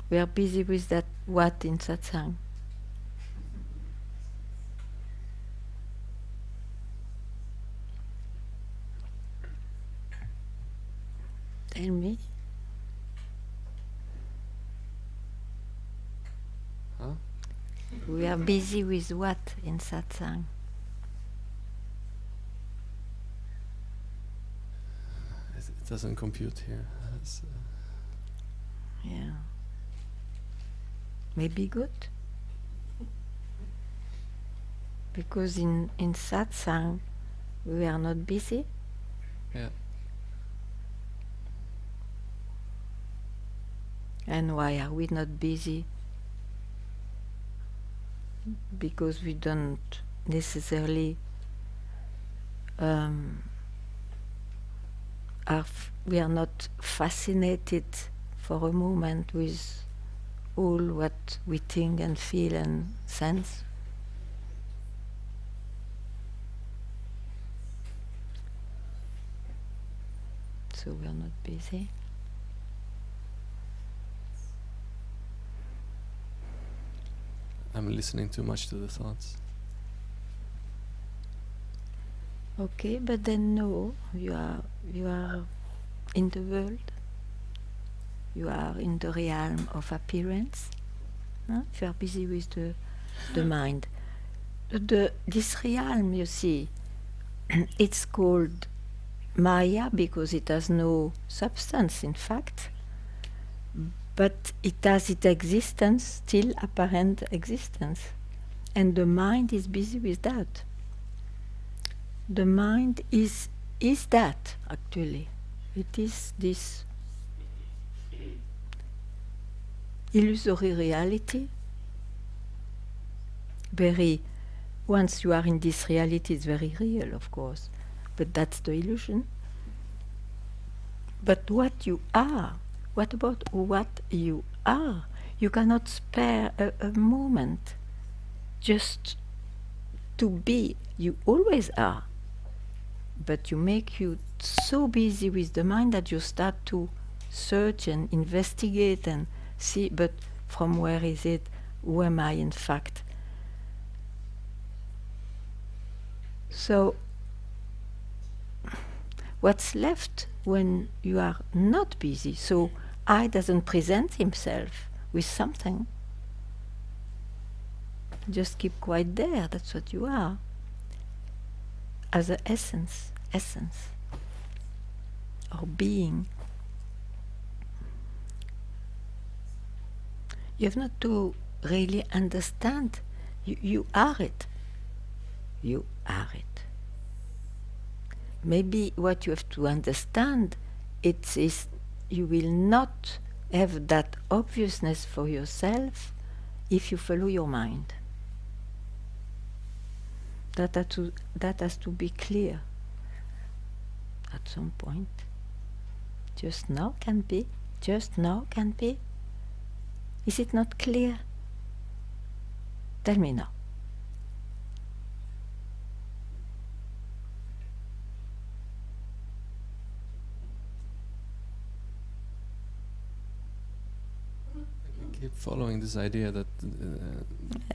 We are busy with that what in Satsang? Tell me. Huh? We are busy with what in Satsang? It doesn't compute here. Yeah. Maybe good. Because in Satsang we are not busy. Yeah. And why are we not busy? Because we don't necessarily we are not fascinated for a moment with all what we think and feel and sense. So we are not busy. I'm listening too much to the thoughts. Okay, but then no, you are in the world. You are in the realm of appearance. If you are busy with the mind. This realm, you see, it's called Maya because it has no substance, in fact. But it has its existence, still apparent existence. And the mind is busy with that. The mind is that, actually. It is this illusory reality. Once you are in this reality, it's very real, of course. But that's the illusion. But what you are, what about what you are? You cannot spare a moment just to be. You always are. But you make you so busy with the mind that you start to search and investigate and see, but from where is it? Who am I, in fact? So, what's left when you are not busy? So, I doesn't present himself with something. Just keep quiet there. That's what you are. As an essence, or being. You have not to really understand. You are it. You are it. Maybe what you have to understand, it is you will not have that obviousness for yourself if you follow your mind. That has to be clear at some point. Just now can be. Just now can be. Is it not clear? Tell me now. I keep following this idea that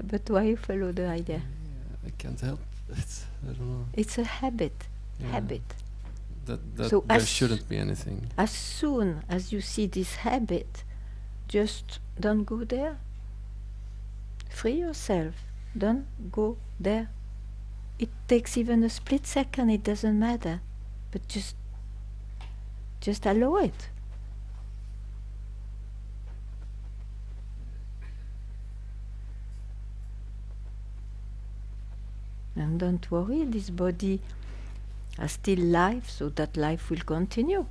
But why you follow the idea? I can't help it. I don't know. It's a habit. Yeah. Habit. That So there as shouldn't be anything. As soon as you see this habit, just don't go there. Free yourself. Don't go there. It takes even a split second, it doesn't matter. But just allow it. And don't worry, this body has still life, so that life will continue.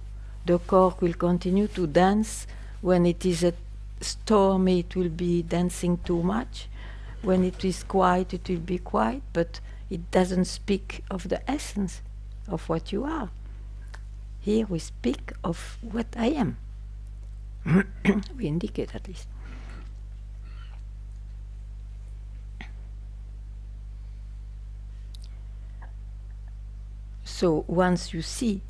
The cork will continue to dance. When it is stormy, it will be dancing too much. When it is quiet, it will be quiet, but it doesn't speak of the essence of what you are. Here we speak of what I am. We indicate at least. So once you see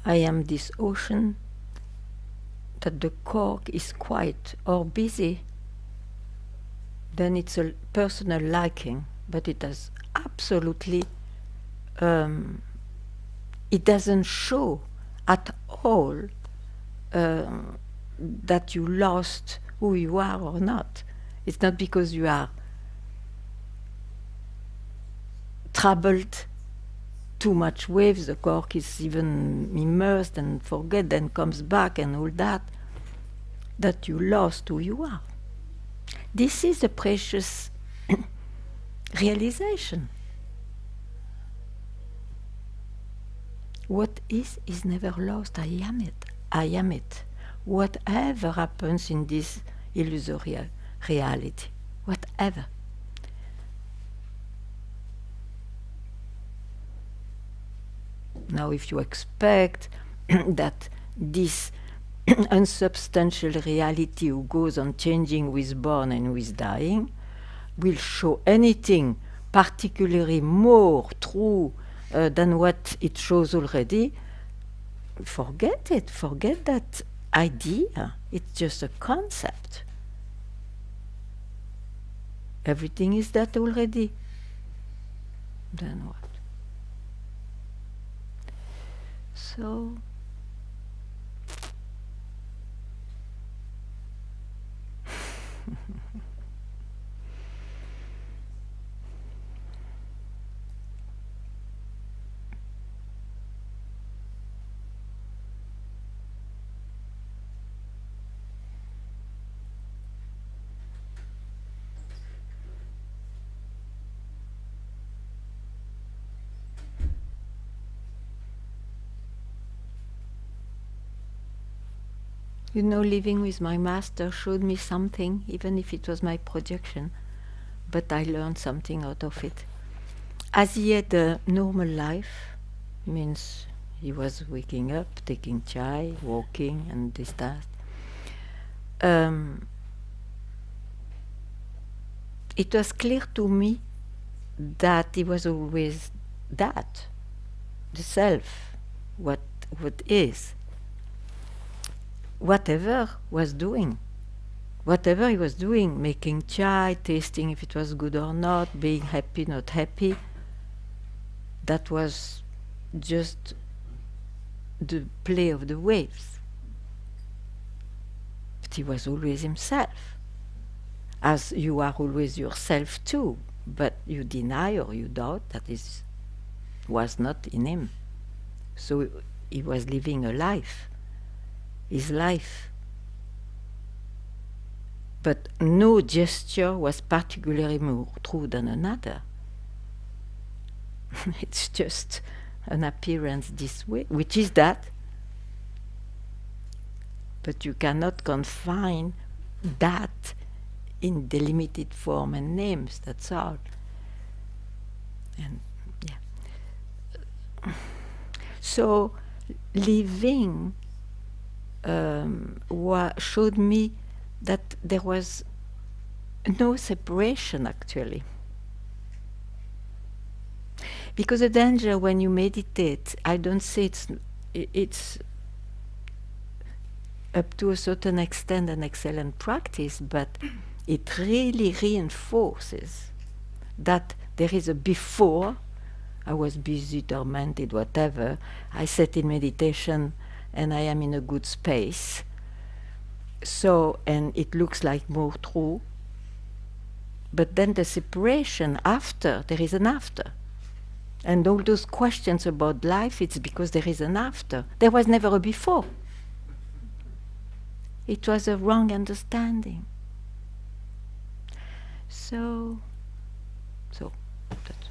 I am this ocean, that the cork is quiet or busy, then it's a personal liking, but it has absolutely, it doesn't show at all that you lost who you are or not. It's not because you are troubled, too much waves, the cork is even immersed and forget, then comes back and all that, that you lost who you are. This is a precious realization. What is never lost. I am it. I am it. Whatever happens in this illusory reality, whatever. Now, if you expect that this unsubstantial reality who goes on changing with born and with dying will show anything particularly more true than what it shows already, forget it. Forget that idea. It's just a concept. Everything is that already. Then what? So you know, living with my master showed me something, even if it was my projection, but I learned something out of it. As he had a normal life, means he was waking up, taking chai, walking, and this, that. It was clear to me that he was always that, the self, what is. Whatever he was doing, making chai, tasting if it was good or not, being happy, not happy, that was just the play of the waves. But he was always himself. as you are always yourself too, but you deny or you doubt that it was not in him. So he was living a life, his life. But no gesture was particularly more true than another. It's just an appearance this way, which is that. But you cannot confine that in delimited form and names, that's all. And yeah. So living showed me that there was no separation actually. Because the danger when you meditate, I don't say it's up to a certain extent an excellent practice, but it really reinforces that there is a before. I was busy, tormented, whatever. I sat in meditation and I am in a good space. So, and it looks like more true. But then the separation after, there is an after. And all those questions about life, it's because there is an after. There was never a before. It was a wrong understanding. So that's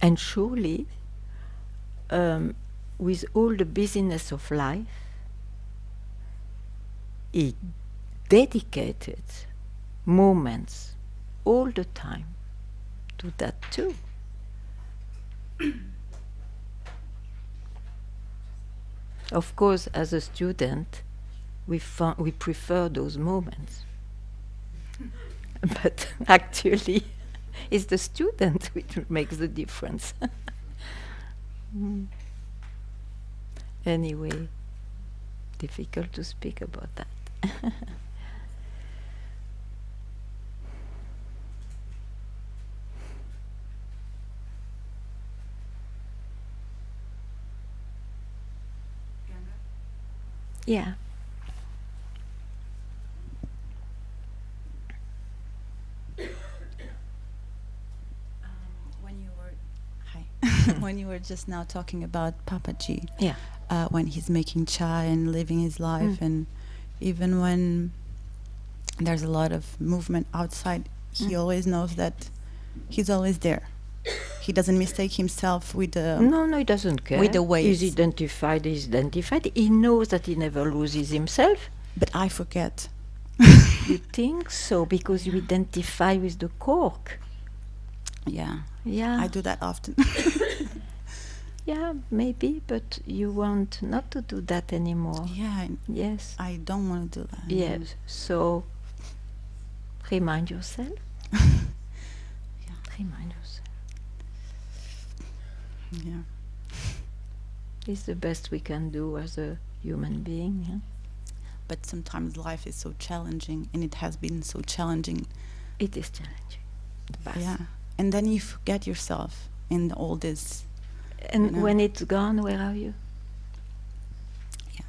and surely, with all the busyness of life, he dedicated moments all the time to that too. Of course, as a student, we prefer those moments. But actually, it's the student which makes the difference. Anyway, difficult to speak about that. Yeah. When you were just now talking about Papaji, yeah, when he's making chai and living his life, and even when there's a lot of movement outside, he always knows that he's always there. He doesn't mistake himself with the no, he doesn't care. With the ways. He's identified. He knows that he never loses himself. But I forget. You think so because you identify with the cork. Yeah. Yeah. I do that often. Yeah, maybe, but you want not to do that anymore. Yeah. Yes. I don't want to do that. Yes. So remind yourself. Yeah. Remind yourself. Yeah. It's the best we can do as a human being. Yeah? But sometimes life is so challenging, and it has been so challenging. It is challenging. Yeah. And then you forget yourself in all this. And you know. when it's gone, where are you? Yeah.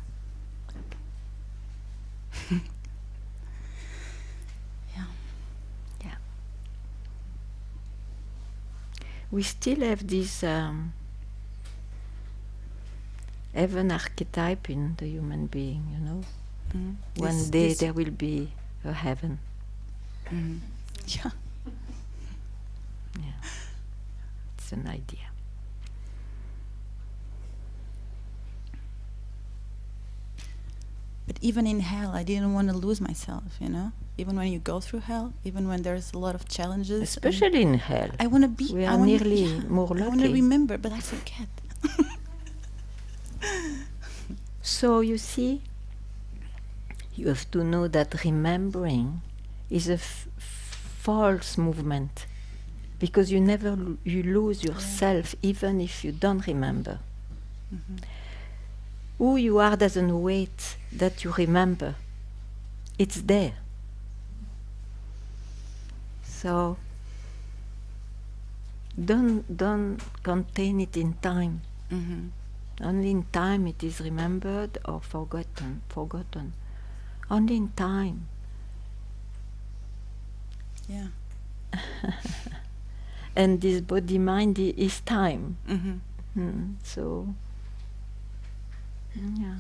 Yeah. Yeah. We still have this heaven archetype in the human being, you know. One day there will be a heaven. Yeah. Yeah. It's an idea. But even in hell, I didn't want to lose myself, you know? Even when you go through hell, even when there's a lot of challenges. Especially in hell. I want to be... We are nearly more lucky. I want to remember, but I forget. So you see, you have to know that remembering is a false movement. Because you never you lose yourself, even if you don't remember. Who you are doesn't wait that you remember. It's there. So don't contain it in time. Mm-hmm. Only in time it is remembered or forgotten. Only in time. Yeah. And this body-mind is time. Mm-hmm. So, yeah.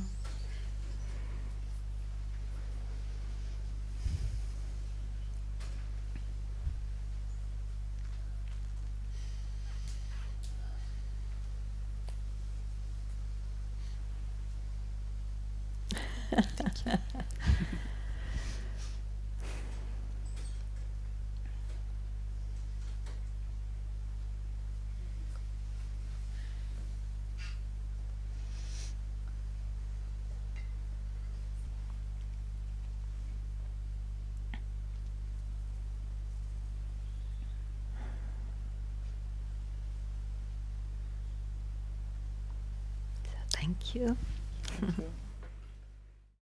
Thank you. Thank you.